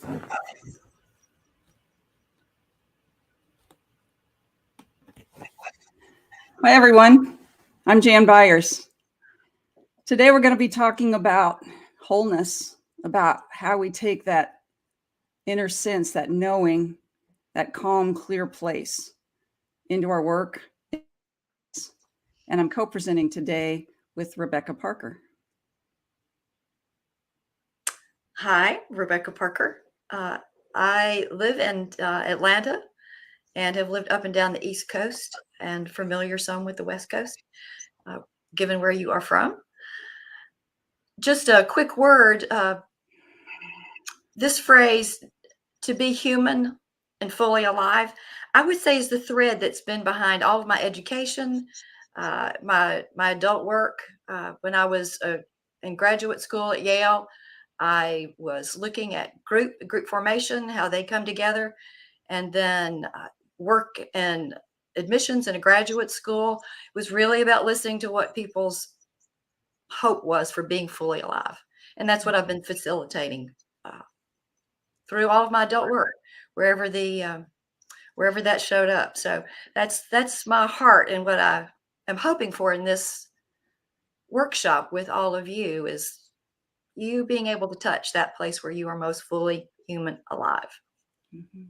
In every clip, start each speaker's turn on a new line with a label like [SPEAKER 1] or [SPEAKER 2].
[SPEAKER 1] Hi, everyone. I'm Jan Byars. Today, we're going to be talking about wholeness, about how we take that inner sense, that knowing, that calm, clear place into our work. And I'm co-presenting today with Rebecca Parker.
[SPEAKER 2] Hi, Rebecca Parker. I live in Atlanta and have lived up and down the East Coast and familiar some with the West Coast, given where you are from. Just a quick word, this phrase, to be human and fully alive, I would say is the thread that's been behind all of my education, my adult work. When I was in graduate school at Yale, I was looking at group formation, how they come together, and then work in admissions in a graduate school was really about listening to what people's hope was for being fully alive. And that's what I've been facilitating through all of my adult work, wherever that showed up. So that's my heart, and what I am hoping for in this workshop with all of you is you being able to touch that place where you are most fully human alive.
[SPEAKER 1] Mm-hmm.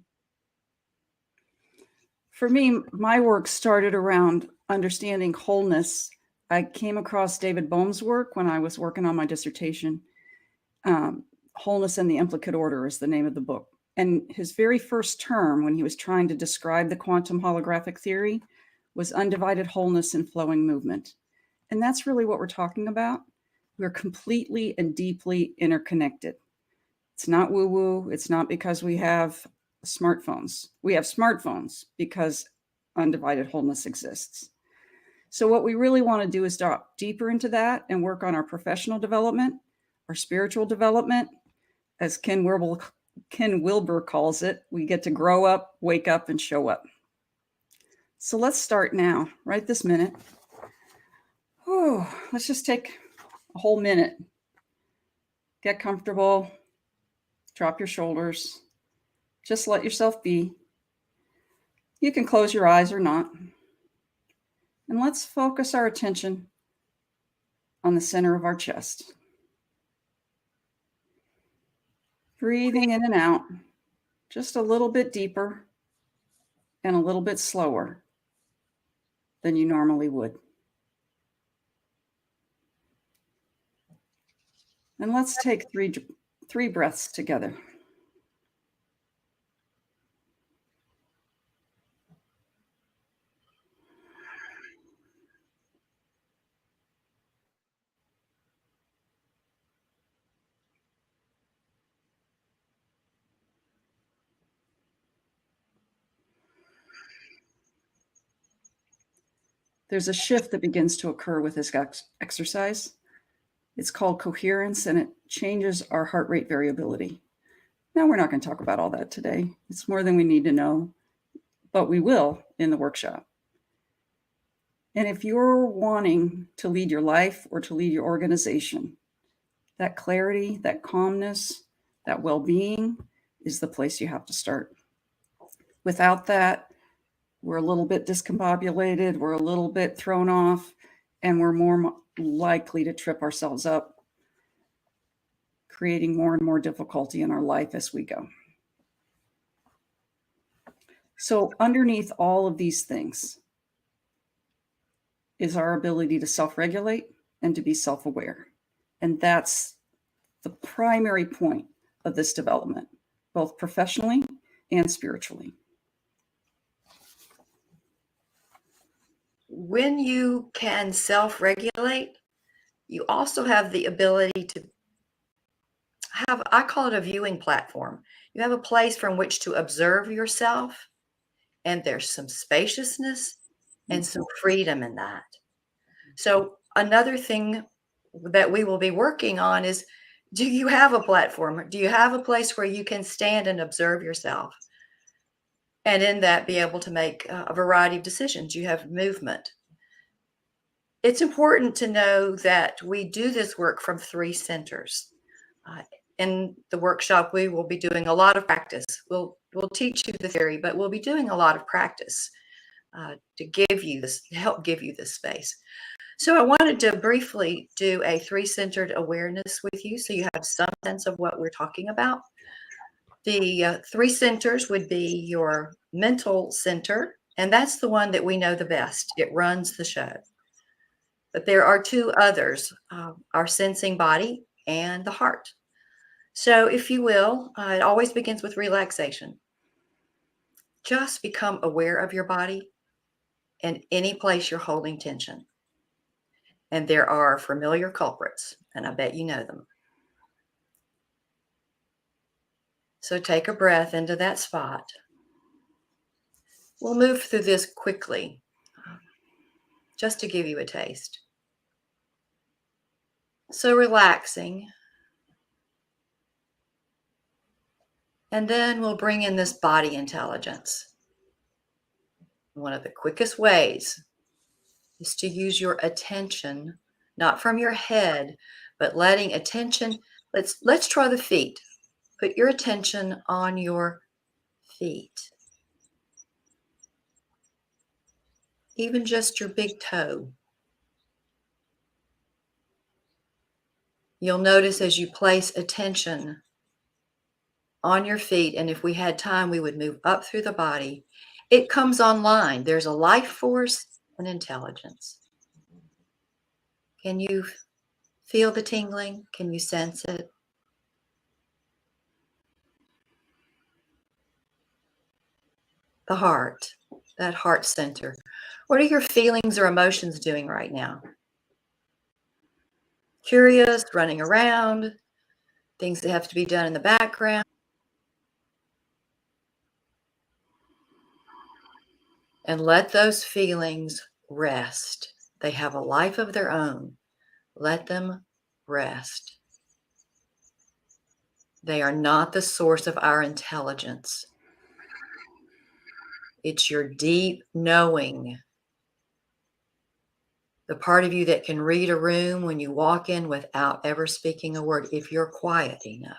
[SPEAKER 1] For me, my work started around understanding wholeness. I came across David Bohm's work when I was working on my dissertation. Wholeness and the Implicate Order is the name of the book. And his very first term, when he was trying to describe the quantum holographic theory, was undivided wholeness and flowing movement. And that's really what we're talking about. We're completely and deeply interconnected. It's not woo-woo. It's not because we have smartphones. We have smartphones because undivided wholeness exists. So what we really want to do is drop deeper into that and work on our professional development, our spiritual development. As Ken Wilber calls it, we get to grow up, wake up, and show up. So let's start now, right this minute. Let's just take a whole minute. Get comfortable. Drop your shoulders. Just let yourself be. You can close your eyes or not. And let's focus our attention on the center of our chest. Breathing in and out, just a little bit deeper and a little bit slower than you normally would. And let's take three breaths together. There's a shift that begins to occur with this exercise. It's called coherence, and it changes our heart rate variability. Now, we're not going to talk about all that today. It's more than we need to know, but we will in the workshop. And if you're wanting to lead your life or to lead your organization, that clarity, that calmness, that well-being is the place you have to start. Without that, we're a little bit discombobulated, we're a little bit thrown off, and we're more likely to trip ourselves up, creating more and more difficulty in our life as we go. So underneath all of these things is our ability to self-regulate and to be self-aware. And that's the primary point of this development, both professionally and spiritually.
[SPEAKER 2] When you can self-regulate, you also have the ability to have, I call it a viewing platform. You have a place from which to observe yourself, and there's some spaciousness and some freedom in that. So another thing that we will be working on is, do you have a platform? Do you have a place where you can stand and observe yourself? And in that, be able to make a variety of decisions. You have movement. It's important to know that we do this work from three centers. in the workshop, we will be doing a lot of practice. We'll teach you the theory, but we'll be doing a lot of practice to help give you this space. So I wanted to briefly do a 3-centered awareness with you so you have some sense of what we're talking about. The 3 centers would be your mental center, and that's the one that we know the best. It runs the show. But there are 2 others, our sensing body and the heart. So if you will, it always begins with relaxation. Just become aware of your body and any place you're holding tension. And there are familiar culprits, and I bet you know them. So take a breath into that spot. We'll move through this quickly, just to give you a taste. So relaxing. And then we'll bring in this body intelligence. One of the quickest ways is to use your attention, not from your head, but letting attention, let's try the feet. Put your attention on your feet. Even just your big toe. You'll notice as you place attention on your feet, and if we had time, we would move up through the body. It comes online. There's a life force and intelligence. Can you feel the tingling? Can you sense it? The heart, that heart center. What are your feelings or emotions doing right now? Curious, running around, things that have to be done in the background. And let those feelings rest. They have a life of their own. Let them rest. They are not the source of our intelligence. It's your deep knowing. The part of you that can read a room when you walk in without ever speaking a word, if you're quiet enough.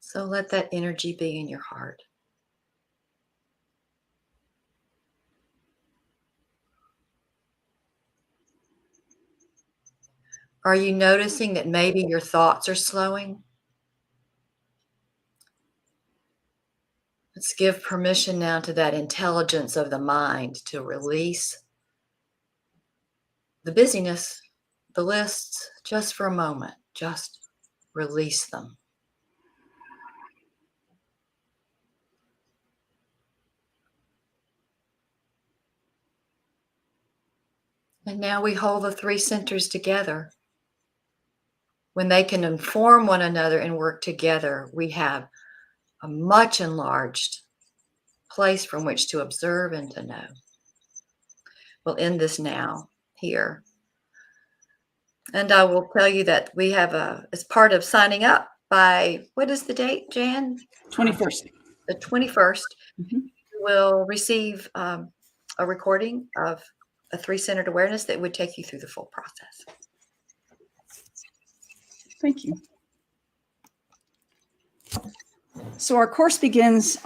[SPEAKER 2] So let that energy be in your heart. Are you noticing that maybe your thoughts are slowing? Let's give permission now to that intelligence of the mind to release the busyness, the lists, just for a moment. Just release them. And now we hold the 3 centers together. When they can inform one another and work together, we have a much enlarged place from which to observe and to know. We'll end this now here. And I will tell you that we have as part of signing up by, what is the date, Jan?
[SPEAKER 1] 21st.
[SPEAKER 2] The 21st, you will receive a recording of a 3-centered awareness that would take you through the full process.
[SPEAKER 1] Thank you. So our course begins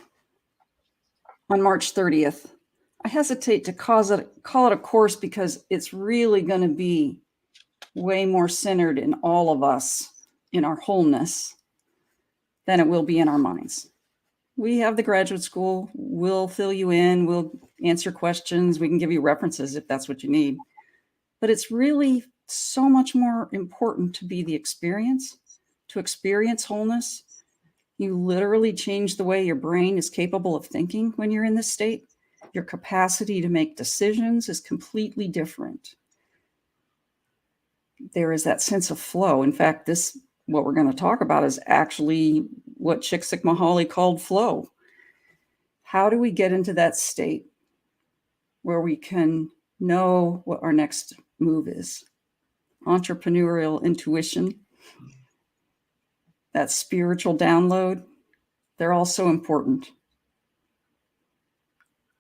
[SPEAKER 1] on March 30th. I hesitate to call it a course because it's really going to be way more centered in all of us, in our wholeness, than it will be in our minds. We have the graduate school. We'll fill you in. We'll answer questions. We can give you references if that's what you need. But it's really so much more important to be the experience, to experience wholeness. You literally change the way your brain is capable of thinking when you're in this state. Your capacity to make decisions is completely different. There is that sense of flow. In fact, what we're going to talk about is actually what Csikszentmihalyi called flow. How do we get into that state where we can know what our next move is? Entrepreneurial intuition, that spiritual download, they're all so important.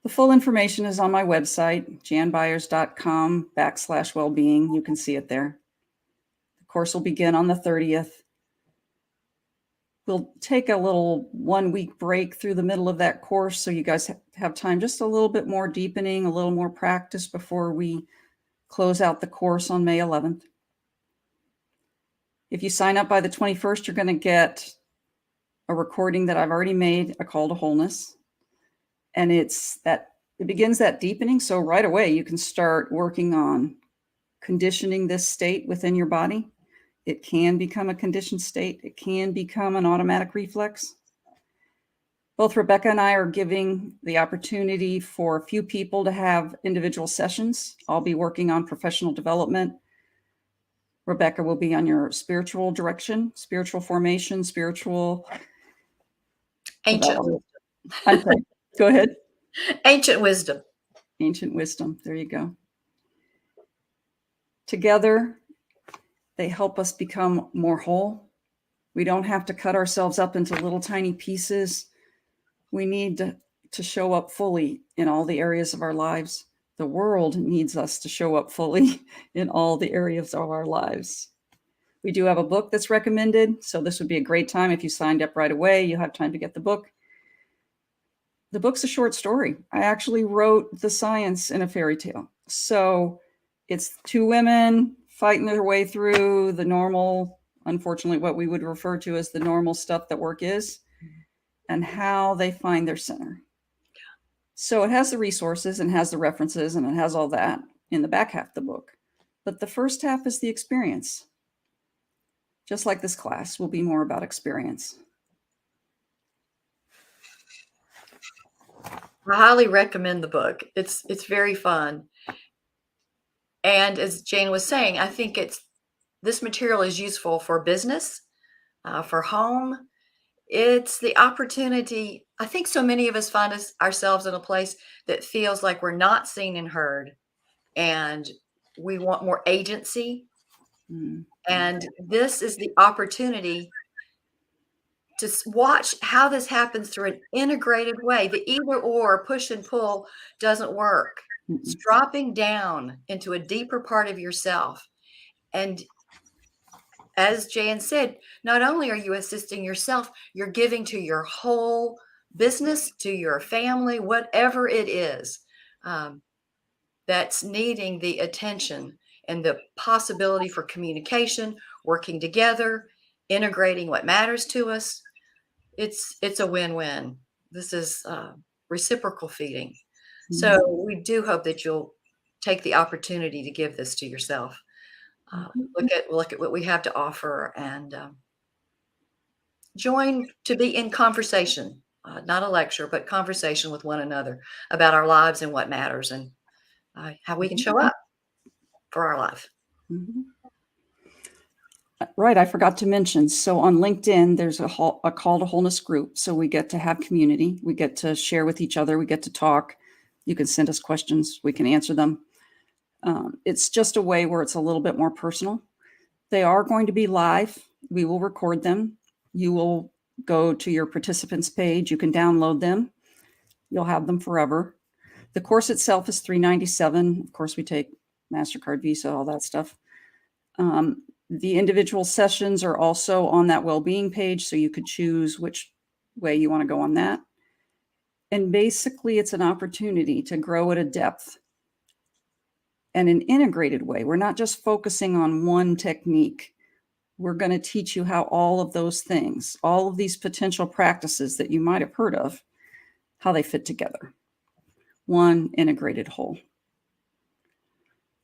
[SPEAKER 1] The full information is on my website, janbyars.com/wellbeing. You can see it there. The course will begin on the 30th. We'll take a little 1-week break through the middle of that course so you guys have time, just a little bit more deepening, a little more practice before we close out the course on May 11th. If you sign up by the 21st, you're going to get a recording that I've already made, a call to wholeness. And it begins that deepening. So right away, you can start working on conditioning this state within your body. It can become a conditioned state. It can become an automatic reflex. Both Rebecca and I are giving the opportunity for a few people to have individual sessions. I'll be working on professional development. Rebecca will be on your spiritual direction, spiritual formation, spiritual
[SPEAKER 2] Ancient
[SPEAKER 1] wisdom. I'm sorry. Go ahead.
[SPEAKER 2] Ancient wisdom.
[SPEAKER 1] Ancient wisdom. There you go. Together, they help us become more whole. We don't have to cut ourselves up into little tiny pieces. We need to show up fully in all the areas of our lives. The world needs us to show up fully in all the areas of our lives. We do have a book that's recommended, so this would be a great time if you signed up right away. You have time to get the book. The book's a short story. I actually wrote the science in a fairy tale. So it's two women fighting their way through the normal, unfortunately, what we would refer to as the normal stuff that work is, and how they find their center. So it has the resources and has the references and it has all that in the back half of the book. But the first half is the experience. Just like this class will be more about experience.
[SPEAKER 2] I highly recommend the book. It's very fun. And as Jane was saying, I think this material is useful for business, for home. It's the opportunity. I think so many of us find ourselves in a place that feels like we're not seen and heard, and we want more agency. Mm-hmm. And this is the opportunity to watch how this happens through an integrated way. The either or, push and pull, doesn't work. Mm-hmm. It's dropping down into a deeper part of yourself. And as Jan said, not only are you assisting yourself, you're giving to your whole business, to your family, whatever it is that's needing the attention and the possibility for communication, working together, integrating what matters to us. It's a win-win. This is reciprocal feeding. Mm-hmm. So we do hope that you'll take the opportunity to give this to yourself. Look at what we have to offer and join to be in conversation, not a lecture, but conversation with one another about our lives and what matters and how we can show up for our life.
[SPEAKER 1] Mm-hmm. Right. I forgot to mention. So on LinkedIn, there's a call to wholeness group. So we get to have community. We get to share with each other. We get to talk. You can send us questions. We can answer them. It's just a way where it's a little bit more personal. They are going to be live. We will record them. You will go to your participants page. You can download them. You'll have them forever. The course itself is $397. Of course, we take MasterCard, Visa, all that stuff. The individual sessions are also on that well-being page, so you could choose which way you want to go on that. And basically, it's an opportunity to grow at a depth and an integrated way. We're not just focusing on one technique. We're going to teach you how all of those things, all of these potential practices that you might have heard of, how they fit together. One integrated whole.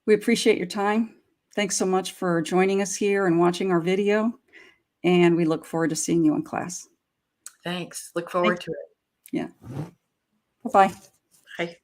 [SPEAKER 1] We appreciate your time. Thanks so much for joining us here and watching our video. And we look forward to seeing you in class.
[SPEAKER 2] Thanks. Look forward to it.
[SPEAKER 1] Yeah. Bye-bye.
[SPEAKER 2] Bye.